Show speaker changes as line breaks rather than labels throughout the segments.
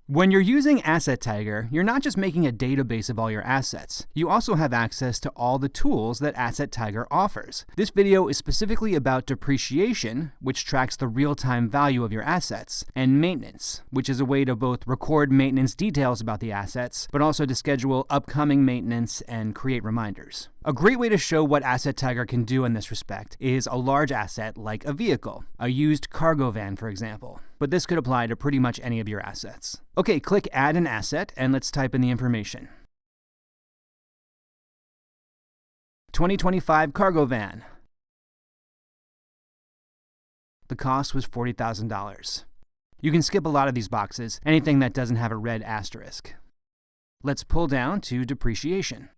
When you're using AssetTiger, you're not just making a database of all your assets. You also have access to all the tools that AssetTiger offers. This video is specifically about depreciation, which tracks the real-time value of your assets, and maintenance, which is a way to both record maintenance details about the assets, but also to schedule upcoming maintenance and create reminders. A great way to show what AssetTiger can do in this respect is a large asset like a vehicle, a used cargo van, for example. But this could apply to pretty much any of your assets. Okay, click Add an Asset, and let's type in the information. 2025 cargo van. The cost was $40,000. You can skip a lot of these boxes, anything that doesn't have a red asterisk. Let's pull down to depreciation.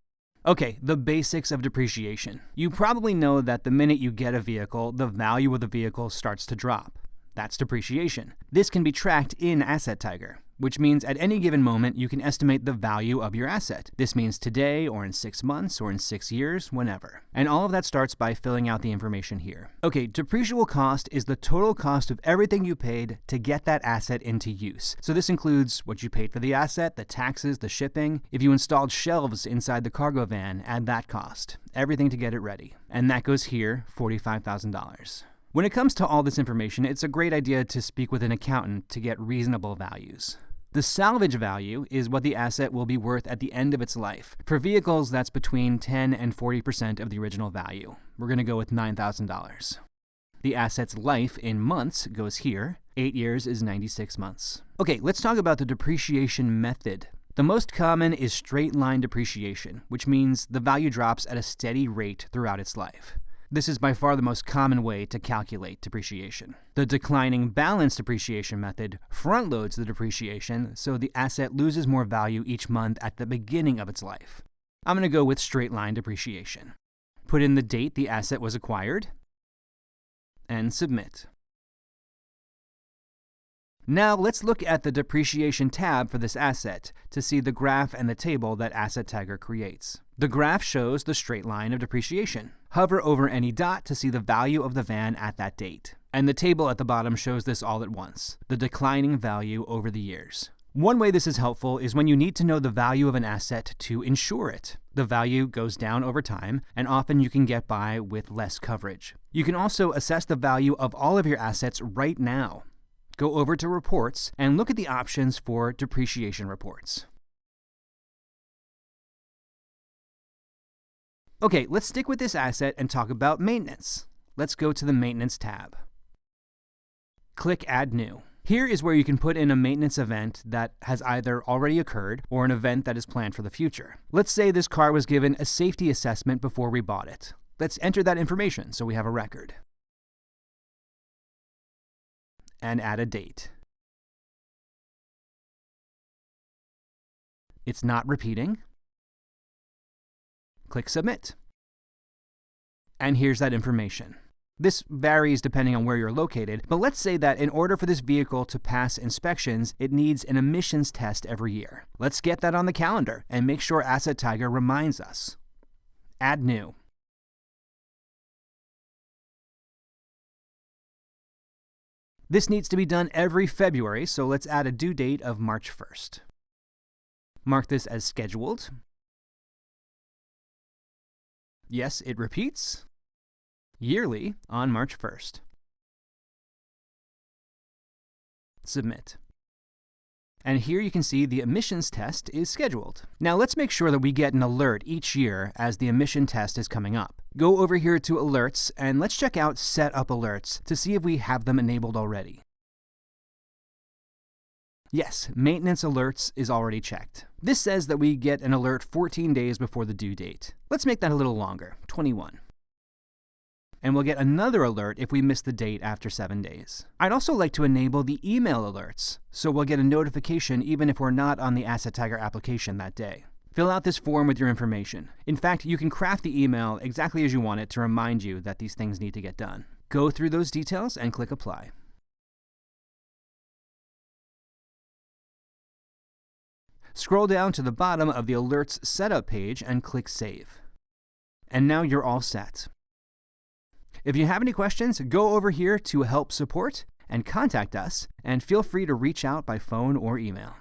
Okay, the basics of depreciation. You probably know that the minute you get a vehicle, the value of the vehicle starts to drop. That's depreciation. This can be tracked in AssetTiger, which means at any given moment you can estimate the value of your asset. This means today, or in 6 months, or in 6 years, whenever. And all of that starts by filling out the information here. Okay, depreciable cost is the total cost of everything you paid to get that asset into use. So this includes what you paid for the asset, the taxes, the shipping. If you installed shelves inside the cargo van, add that cost. Everything to get it ready. And that goes here, $45,000. When it comes to all this information, it's a great idea to speak with an accountant to get reasonable values. The salvage value is what the asset will be worth at the end of its life. For vehicles, that's between 10 and 40% of the original value. We're going to go with $9,000. The asset's life in months goes here. 8 years is 96 months. Okay, let's talk about the depreciation method. The most common is straight-line depreciation, which means the value drops at a steady rate throughout its life. This is by far the most common way to calculate depreciation. The declining balance depreciation method front-loads the depreciation, so the asset loses more value each month at the beginning of its life. I'm going to go with straight-line depreciation. Put in the date the asset was acquired, and submit. Now let's look at the depreciation tab for this asset to see the graph and the table that AssetTiger creates. The graph shows the straight line of depreciation. Hover over any dot to see the value of the van at that date. And the table at the bottom shows this all at once, the declining value over the years. One way this is helpful is when you need to know the value of an asset to insure it. The value goes down over time, and often you can get by with less coverage. You can also assess the value of all of your assets right now. Go over to Reports and look at the options for depreciation reports. Okay, let's stick with this asset and talk about maintenance. Let's go to the Maintenance tab. Click Add New. Here is where you can put in a maintenance event that has either already occurred or an event that is planned for the future. Let's say this car was given a safety assessment before we bought it. Let's enter that information so we have a record. And add a date. It's not repeating. Click Submit. And here's that information. This varies depending on where you're located, but let's say that in order for this vehicle to pass inspections, it needs an emissions test every year. Let's get that on the calendar and make sure AssetTiger reminds us. Add New. This needs to be done every February, so let's add a due date of March 1st. Mark this as scheduled. Yes, it repeats. Yearly on March 1st. Submit. And here you can see the emissions test is scheduled. Now let's make sure that we get an alert each year as the emission test is coming up. Go over here to Alerts and let's check out Set Up Alerts to see if we have them enabled already. Yes, Maintenance Alerts is already checked. This says that we get an alert 14 days before the due date. Let's make that a little longer, 21. And we'll get another alert if we miss the date after 7 days. I'd also like to enable the email alerts, so we'll get a notification even if we're not on the AssetTiger application that day. Fill out this form with your information. In fact, you can craft the email exactly as you want it to remind you that these things need to get done. Go through those details and click Apply. Scroll down to the bottom of the Alerts Setup page and click Save. And now you're all set. If you have any questions, go over here to Help Support and contact us, and feel free to reach out by phone or email.